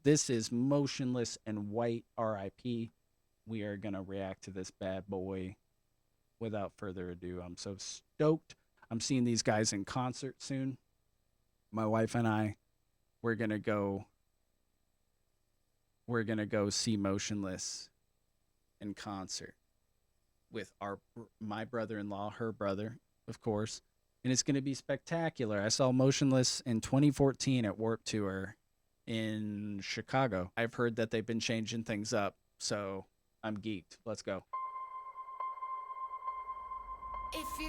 This is Motionless and White R.I.P. We are going to react to this bad boy without further ado. I'm so stoked. I'm seeing these guys in concert soon. My wife and I, we're going to go see Motionless in concert with my brother-in-law, her brother, of course, and it's going to be spectacular. I saw Motionless in 2014 at Warp Tour in Chicago. I've heard that they've been changing things up, so I'm geeked. Let's go. If you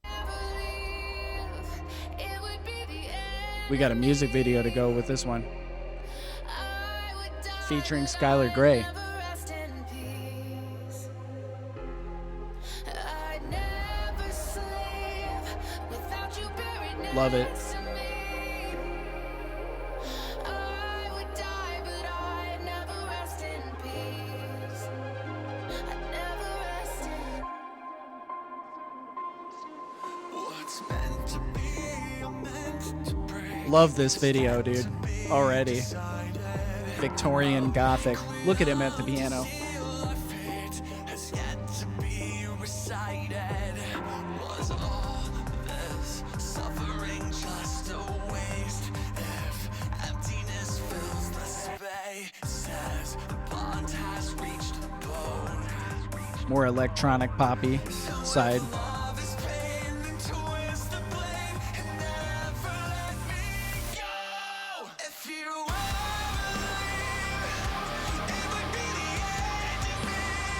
ever leave, it would be the end. We got a music video to go with this one, featuring Skylar Grey. Love it. Love this video, dude. Already. Victorian Gothic. Look at him at the piano. More electronic poppy side.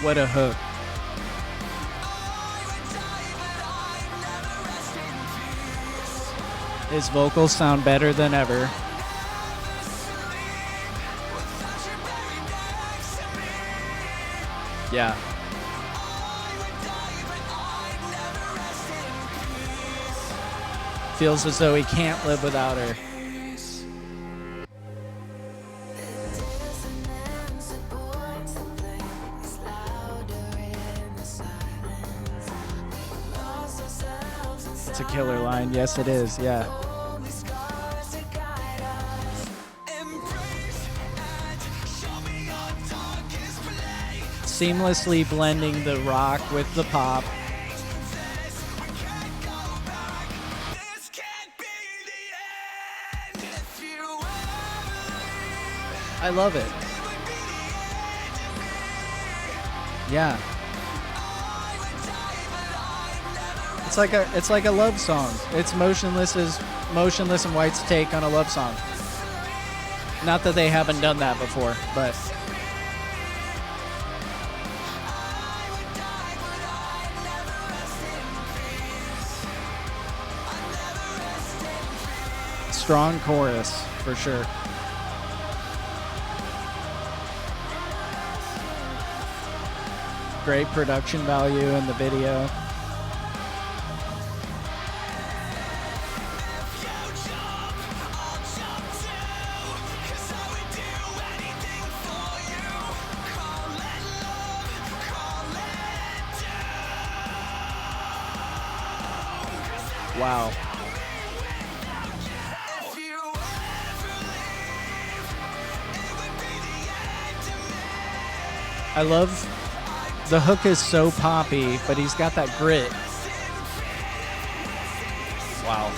What a hook. His vocals sound better than ever. Yeah. Feels as though he can't live without her. It's a killer line. Yes, it is. Yeah. Seamlessly blending the rock with the pop. I love it. Yeah. It's like a love song. It's Motionless and White's take on a love song. Not that they haven't done that before, but strong chorus for sure. Great production value in the video. Wow. I love the hook is so poppy, but he's got that grit. Wow.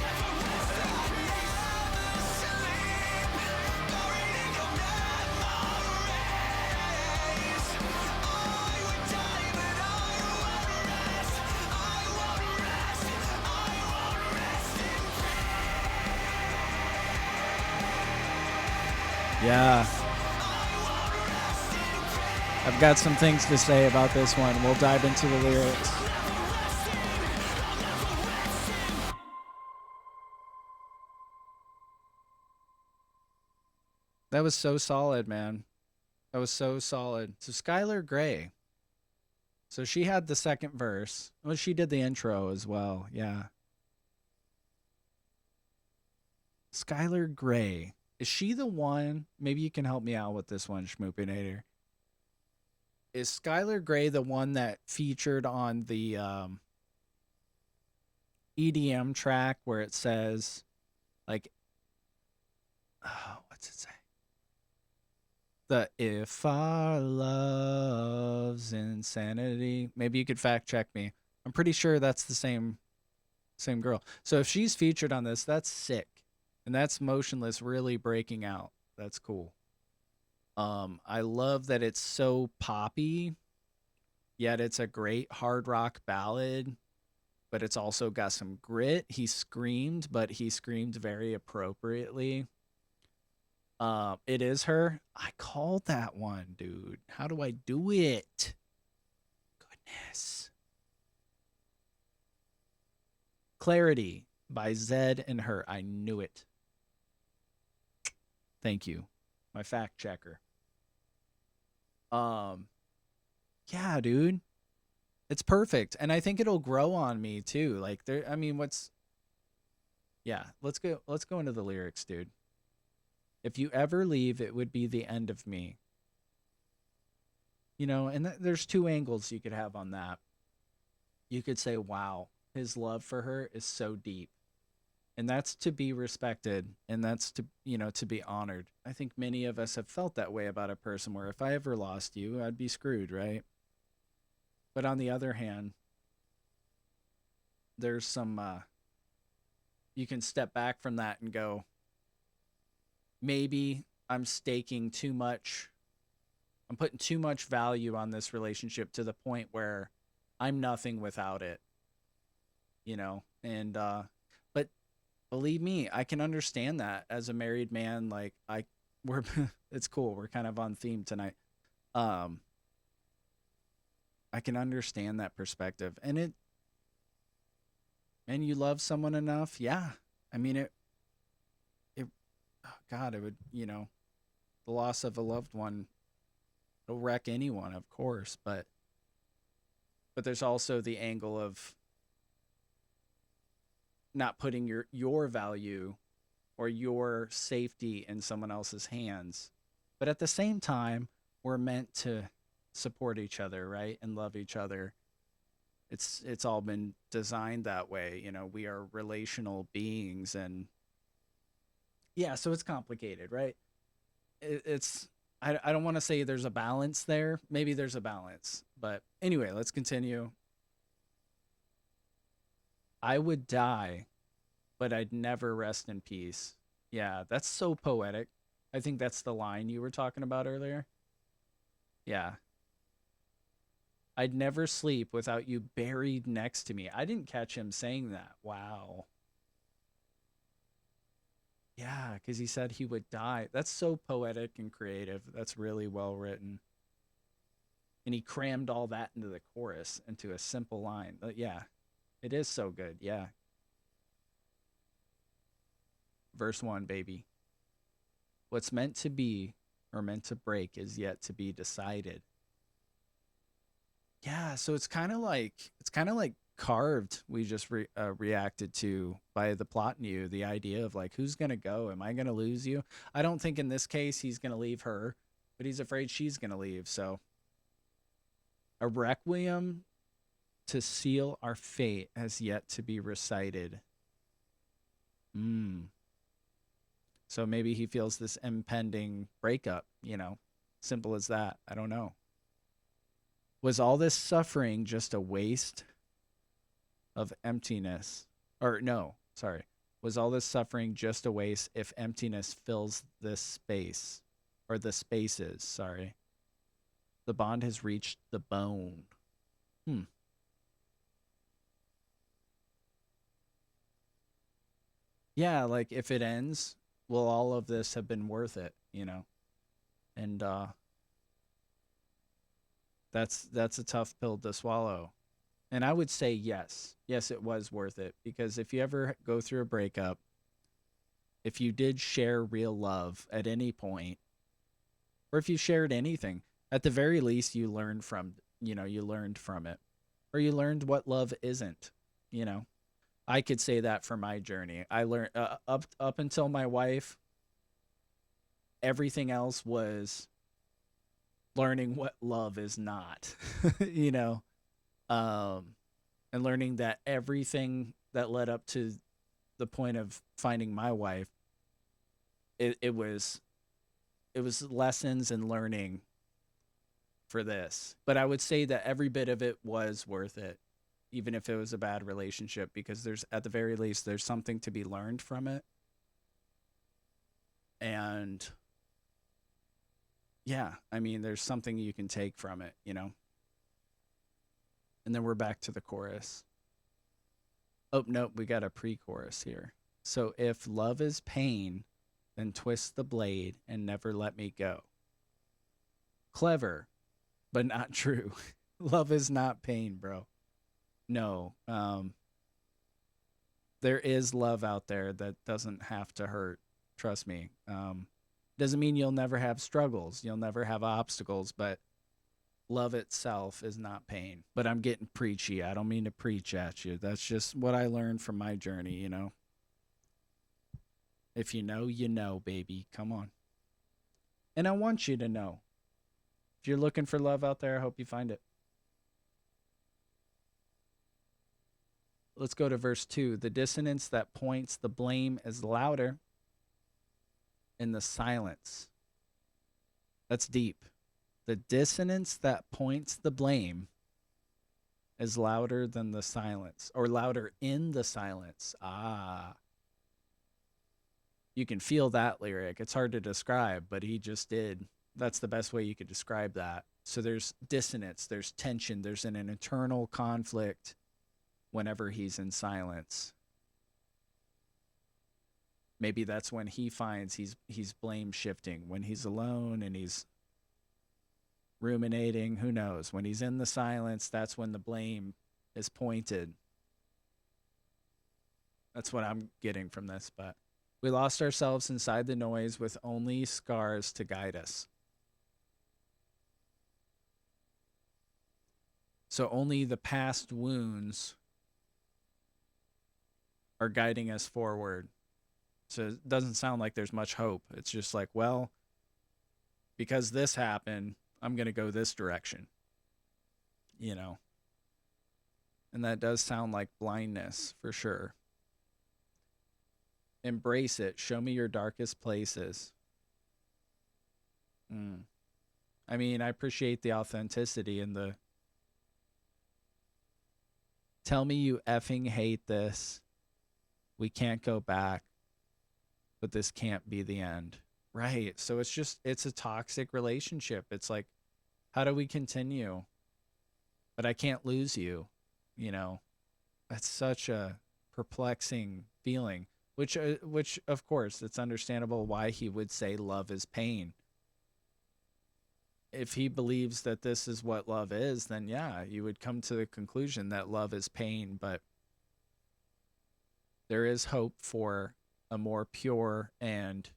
Yeah. I've got some things to say about this one. We'll dive into the lyrics. That was so solid, man. That was so solid. So Skylar Grey. So she had the second verse. Well, she did the intro as well. Yeah. Skylar Grey. Is she the one? Maybe you can help me out with this one, Schmoopinator. Is Skylar Grey the one that featured on the EDM track where it says, like, oh, what's it say? The if our love's insanity. Maybe you could fact check me. I'm pretty sure that's the same girl. So if she's featured on this, that's sick. And that's Motionless really breaking out. That's cool. I love that it's so poppy, yet it's a great hard rock ballad, but it's also got some grit. He screamed, but he screamed very appropriately. It is her. I called that one, dude. How do I do it? Goodness. Clarity by Zed and Her. I knew it. Thank you. My fact checker. Um, yeah, dude. It's perfect. And I think it'll grow on me too. Like there I mean, what's yeah, let's go into the lyrics, dude. If you ever leave, it would be the end of me. And there's two angles you could have on that. You could say, wow, his love for her is so deep. And that's to be respected, and that's to be honored. I think many of us have felt that way about a person where if I ever lost you, I'd be screwed, right? But on the other hand, there's some you can step back from that and go, maybe I'm staking too much. I'm putting too much value on this relationship to the point where I'm nothing without it. And but believe me, I can understand that as a married man. Like we're it's cool. We're kind of on theme tonight. Um, I can understand that perspective, and you love someone enough. Yeah, I mean it. Oh God, it would. The loss of a loved one, it'll wreck anyone, of course. But there's also the angle of not putting your value or your safety in someone else's hands. But at the same time, we're meant to support each other, right? And love each other. It's all been designed that way. We are relational beings, and yeah, so it's complicated, right? It's I don't want to say there's a balance there. Maybe there's a balance. But anyway, let's continue. I would die, but I'd never rest in peace. Yeah, that's so poetic. I think that's the line you were talking about earlier. Yeah. I'd never sleep without you buried next to me. I didn't catch him saying that. Wow. Yeah, because he said he would die. That's so poetic and creative. That's really well written. And he crammed all that into the chorus, into a simple line. Yeah, it is so good. Yeah. Verse one, baby. What's meant to be or meant to break is yet to be decided. Yeah, so it's kind of like carved. We just reacted to by the plot in you, the idea of like who's gonna go? Am I gonna lose you? I don't think in this case he's gonna leave her, but he's afraid she's gonna leave. So a requiem to seal our fate has yet to be recited. Mm. So maybe he feels this impending breakup. Simple as that. I don't know. Was all this suffering just a waste of emptiness? Or no, sorry. Was all this suffering just a waste if emptiness fills this space? Or the spaces, sorry. The bond has reached the bone. Hmm. Yeah, like if it ends, will all of this have been worth it? And that's a tough pill to swallow. And I would say yes. Yes, it was worth it because if you ever go through a breakup, if you did share real love at any point, or if you shared anything, at the very least you learned from it. Or you learned what love isn't, you know. I could say that for my journey. I learned up until my wife, everything else was learning what love is not. you know. Um and learning that everything that led up to the point of finding my wife, it was it was lessons and learning for this. But I would say that every bit of it was worth it, even if it was a bad relationship, because there's, at the very least, there's something to be learned from it. And yeah, I mean, there's something you can take from it, you know? And then we're back to the chorus. Oh, nope, we got a pre chorus here. So if love is pain, then twist the blade and never let me go. Clever, but not true. Love is not pain, bro. No. There is love out there that doesn't have to hurt. Trust me. Doesn't mean you'll never have struggles, you'll never have obstacles, but love itself is not pain. But I'm getting preachy. I don't mean to preach at you. That's just what I learned from my journey, you know? If you know, you know, baby. Come on. And I want you to know. If you're looking for love out there, I hope you find it. Let's go to verse 2. The dissonance that points the blame is louder in the silence. That's deep. The dissonance that points the blame is louder than the silence, or louder in the silence. Ah. You can feel that lyric. It's hard to describe, but he just did. That's the best way you could describe that. So there's dissonance, there's tension, there's an internal conflict whenever he's in silence. Maybe that's when he finds he's blame shifting, when he's alone and he's ruminating. Who knows? When he's in the silence, that's when the blame is pointed. That's what I'm getting from this. But we lost ourselves inside the noise with only scars to guide us. So only the past wounds are guiding us forward. So it doesn't sound like there's much hope. It's just like, well, because this happened, I'm going to go this direction, you know? And that does sound like blindness for sure. Embrace it. Show me your darkest places. I mean, I appreciate the authenticity and the tell me you effing hate this. We can't go back, but this can't be the end. Right. So it's a toxic relationship. It's like, how do we continue? But I can't lose you, you know? That's such a perplexing feeling, which of course, it's understandable why he would say love is pain. If he believes that this is what love is, then yeah, you would come to the conclusion that love is pain, but there is hope for a more pure and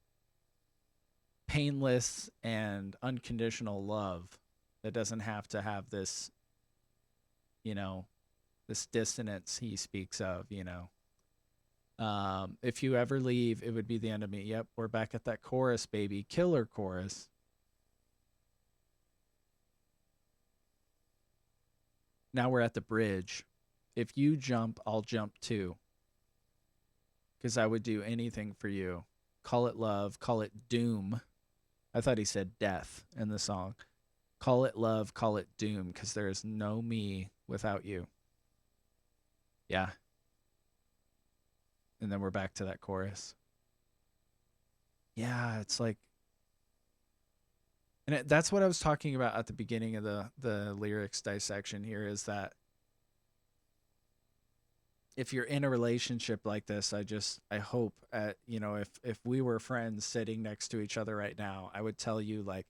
painless and unconditional love that doesn't have to have this, you know, this dissonance he speaks of, you know. If you ever leave, it would be the end of me. Yep, we're back at that chorus, baby. Killer chorus. Now we're at the bridge. If you jump, I'll jump too. Because I would do anything for you. Call it love, call it doom. I thought he said death in the song. Call it love, call it doom, because there is no me without you. Yeah. And then we're back to that chorus. Yeah, it's like, and that's what I was talking about at the beginning of the lyrics dissection here, is that if you're in a relationship like this, I hope you know, if we were friends sitting next to each other right now, I would tell you like,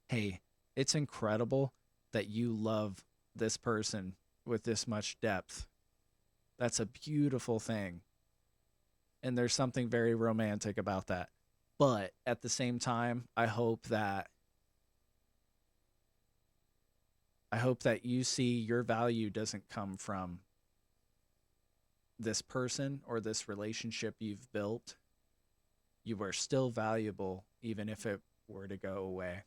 hey, it's incredible that you love this person with this much depth. That's a beautiful thing. And there's something very romantic about that. But at the same time, I hope that you see your value doesn't come from this person or this relationship you've built. You are still valuable even if it were to go away.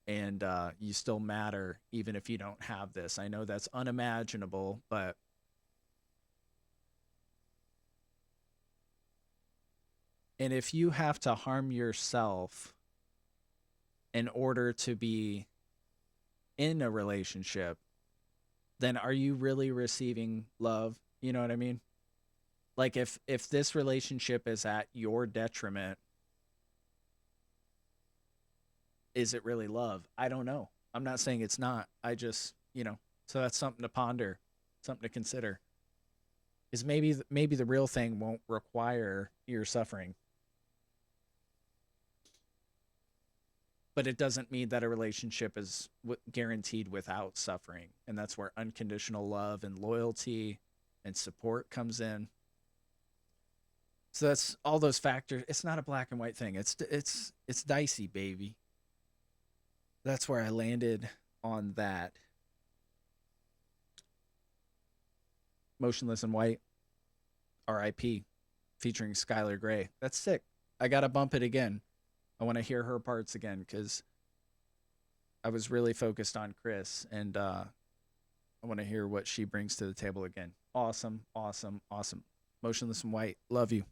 And you still matter even if you don't have this. I know that's unimaginable, but and if you have to harm yourself in order to be in a relationship, then are you really receiving love? You know what I mean? Like if this relationship is at your detriment, is it really love? I don't know. I'm not saying it's not. I just, so that's something to ponder, something to consider. Is maybe the real thing won't require your suffering, but it doesn't mean that a relationship is guaranteed without suffering, and that's where unconditional love and loyalty and support comes in. So that's all those factors. It's not a black and white thing. It's dicey, baby. That's where I landed on that. Motionless in White, R.I.P, featuring Skylar Grey. That's sick. I gotta bump it again. I want to hear her parts again because I was really focused on Chris, and I want to hear what she brings to the table again. Awesome, awesome, awesome. Motionless in White. Love you.